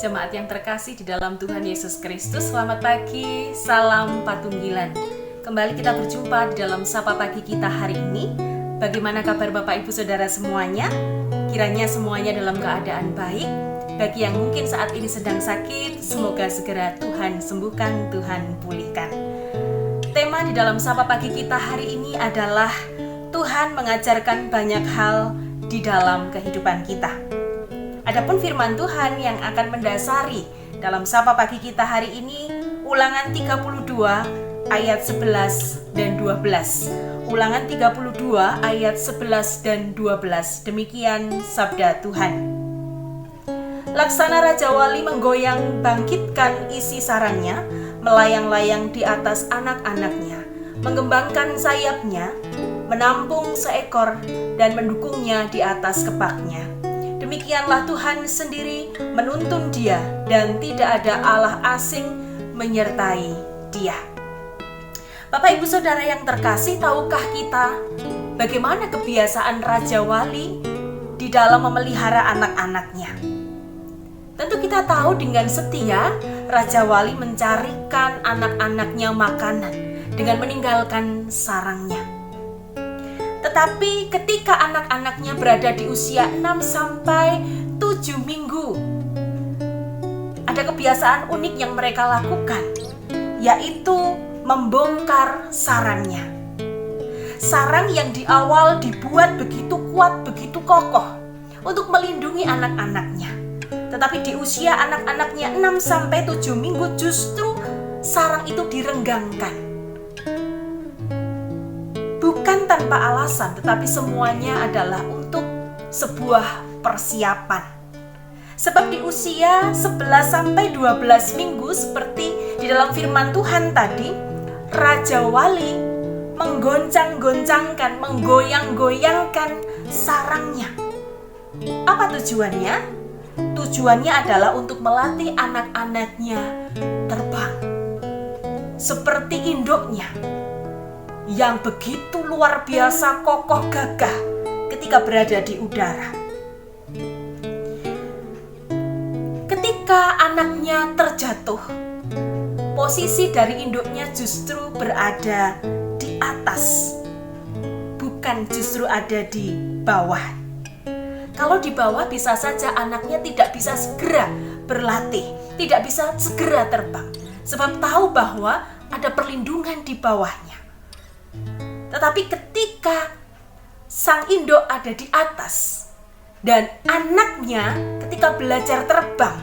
Jemaat yang terkasih di dalam Tuhan Yesus Kristus, selamat pagi, salam patunggilan. Kembali kita berjumpa di dalam Sapa Pagi kita hari ini. Bagaimana kabar Bapak Ibu Saudara semuanya? Kiranya semuanya dalam keadaan baik. Bagi yang mungkin saat ini sedang sakit, semoga segera Tuhan sembuhkan, Tuhan pulihkan. Tema di dalam Sapa Pagi kita hari ini adalah Tuhan mengajarkan banyak hal di dalam kehidupan kita. Adapun firman Tuhan yang akan mendasari dalam Sapa Pagi kita hari ini, Ulangan 32 ayat 11 dan 12. Ulangan 32 ayat 11 dan 12. Demikian sabda Tuhan. Laksana Raja Wali menggoyang bangkitkan isi sarangnya, melayang-layang di atas anak-anaknya, mengembangkan sayapnya, menampung seekor dan mendukungnya di atas kepaknya. Demikianlah Tuhan sendiri menuntun dia, dan tidak ada Allah asing menyertai dia. Bapak Ibu Saudara yang terkasih, tahukah kita bagaimana kebiasaan Raja Wali di dalam memelihara anak-anaknya? Tentu kita tahu dengan setia Raja Wali mencarikan anak-anaknya makanan dengan meninggalkan sarangnya. Tetapi ketika anak-anaknya berada di usia 6 sampai 7 minggu, ada kebiasaan unik yang mereka lakukan, yaitu membongkar sarangnya. Sarang yang di awal dibuat begitu kuat, begitu kokoh untuk melindungi anak-anaknya. Tetapi di usia anak-anaknya 6 sampai 7 minggu justru sarang itu direnggangkan. Bukan tanpa alasan, tetapi semuanya adalah untuk sebuah persiapan. Sebab di usia 11 sampai 12 minggu seperti di dalam firman Tuhan tadi, Raja Wali menggoncang-goncangkan, menggoyang-goyangkan sarangnya. Apa tujuannya? Tujuannya adalah untuk melatih anak-anaknya terbang. Seperti induknya yang begitu luar biasa kokoh gagah ketika berada di udara. Ketika anaknya terjatuh, posisi dari induknya justru berada di atas, bukan justru ada di bawah. Kalau di bawah bisa saja anaknya tidak bisa segera berlatih, tidak bisa segera terbang, sebab tahu bahwa ada perlindungan di bawahnya. Tetapi ketika sang induk ada di atas dan anaknya ketika belajar terbang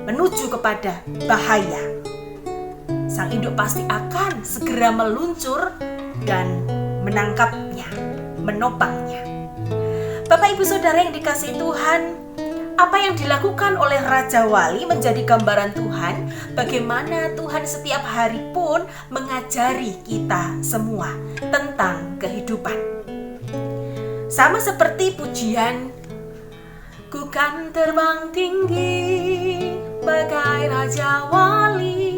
menuju kepada bahaya, sang induk pasti akan segera meluncur dan menangkapnya, menopangnya. Bapak Ibu Saudara yang dikasihi Tuhan, apa yang dilakukan oleh Raja Wali menjadi gambaran Tuhan, bagaimana Tuhan setiap hari pun mengajari kita semua tentang kehidupan. Sama seperti pujian, ku kan terbang tinggi bagai Raja Wali.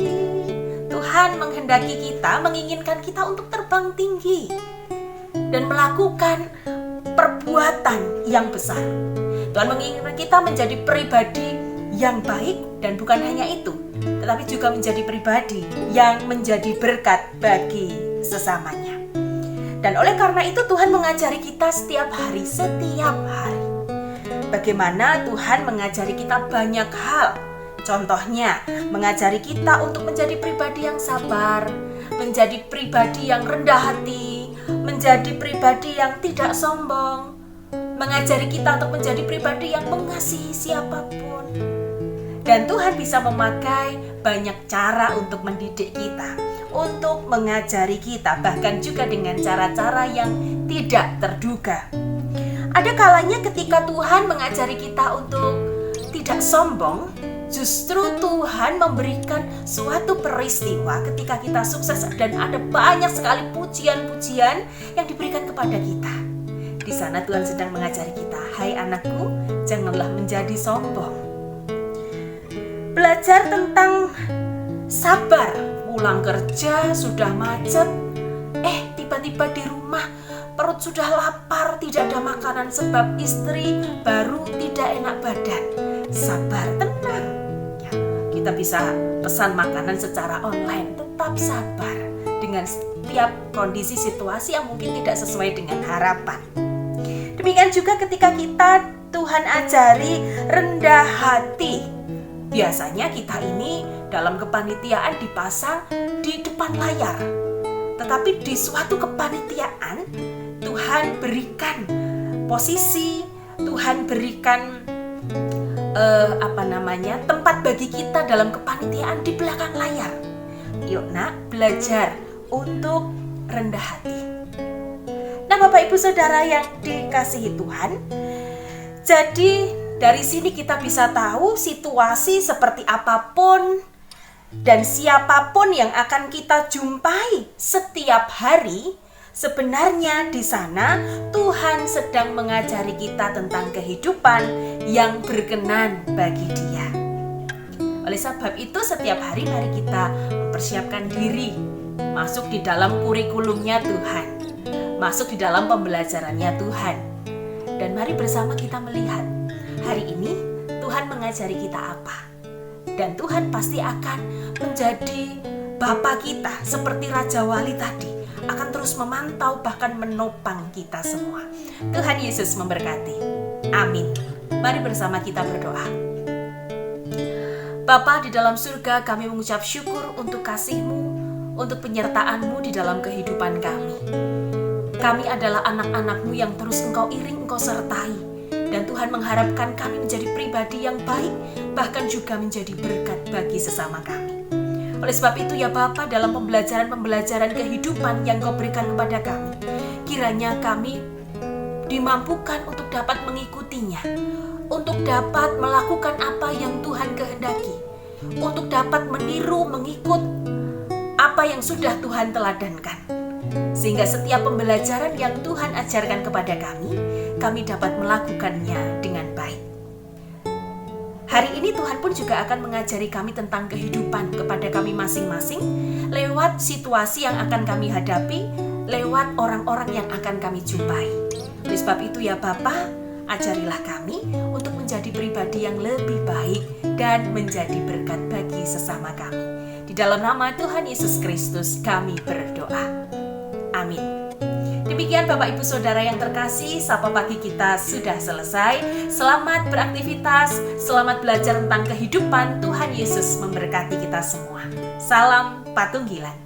Tuhan menghendaki kita, menginginkan kita untuk terbang tinggi dan melakukan perbuatan yang besar. Tuhan menginginkan kita menjadi pribadi yang baik, dan bukan hanya itu, tetapi juga menjadi pribadi yang menjadi berkat bagi sesamanya. Dan oleh karena itu Tuhan mengajari kita setiap hari. Bagaimana Tuhan mengajari kita banyak hal. Contohnya, mengajari kita untuk menjadi pribadi yang sabar, menjadi pribadi yang rendah hati, menjadi pribadi yang tidak sombong, mengajari kita untuk menjadi pribadi yang mengasihi siapapun. Dan Tuhan bisa memakai banyak cara untuk mendidik kita, untuk mengajari kita, bahkan juga dengan cara-cara yang tidak terduga. Ada kalanya ketika Tuhan mengajari kita untuk tidak sombong, justru Tuhan memberikan suatu peristiwa ketika kita sukses dan ada banyak sekali pujian-pujian yang diberikan kepada kita. Di sana Tuhan sedang mengajari kita, hai anakku, janganlah menjadi sombong. Belajar tentang sabar, pulang kerja sudah macet, tiba-tiba di rumah perut sudah lapar, tidak ada makanan sebab istri baru tidak enak badan. Sabar, tenang. kita bisa pesan makanan secara online. Tetap sabar dengan setiap kondisi situasi yang mungkin tidak sesuai dengan harapan. Demikian juga ketika kita Tuhan ajari rendah hati. Biasanya kita ini dalam kepanitiaan dipasang di depan layar. Tetapi di suatu kepanitiaan Tuhan berikan posisi, Tuhan berikan tempat bagi kita dalam kepanitiaan di belakang layar. Yuk nak, belajar untuk rendah hati. Nah, Bapak Ibu Saudara yang dikasihi Tuhan, jadi dari sini kita bisa tahu situasi seperti apapun dan siapapun yang akan kita jumpai setiap hari, sebenarnya di sana Tuhan sedang mengajari kita tentang kehidupan yang berkenan bagi Dia. Oleh sebab itu setiap hari mari kita mempersiapkan diri masuk di dalam kurikulumnya Tuhan, masuk di dalam pembelajarannya Tuhan. Dan mari bersama kita melihat hari ini Tuhan mengajari kita apa. Dan Tuhan pasti akan menjadi Bapa kita seperti Raja Wali tadi, akan terus memantau bahkan menopang kita semua. Tuhan Yesus memberkati. Amin. Mari bersama kita berdoa. Bapa di dalam surga, kami mengucap syukur untuk kasih-Mu, untuk penyertaan-Mu di dalam kehidupan kami. Kami adalah anak-anak-Mu yang terus Engkau iring, Engkau sertai. Dan Tuhan mengharapkan kami menjadi pribadi yang baik, bahkan juga menjadi berkat bagi sesama kami. Oleh sebab itu ya Bapa, dalam pembelajaran kehidupan yang Kau berikan kepada kami, kiranya kami dimampukan untuk dapat mengikutinya, untuk dapat melakukan apa yang Tuhan kehendaki, untuk dapat meniru, mengikut apa yang sudah Tuhan teladankan. Sehingga setiap pembelajaran yang Tuhan ajarkan kepada kami dapat melakukannya dengan baik. Hari ini Tuhan pun juga akan mengajari kami tentang kehidupan kepada kami masing-masing lewat situasi yang akan kami hadapi, lewat orang-orang yang akan kami jumpai. Oleh sebab itu ya Bapa, ajarilah kami untuk menjadi pribadi yang lebih baik dan menjadi berkat bagi sesama kami. Di dalam nama Tuhan Yesus Kristus kami berdoa. Amin. Demikian Bapak Ibu Saudara yang terkasih, Sapa Pagi kita sudah selesai. Selamat beraktivitas, selamat belajar tentang kehidupan. Tuhan Yesus memberkati kita semua. Salam Patunggilan.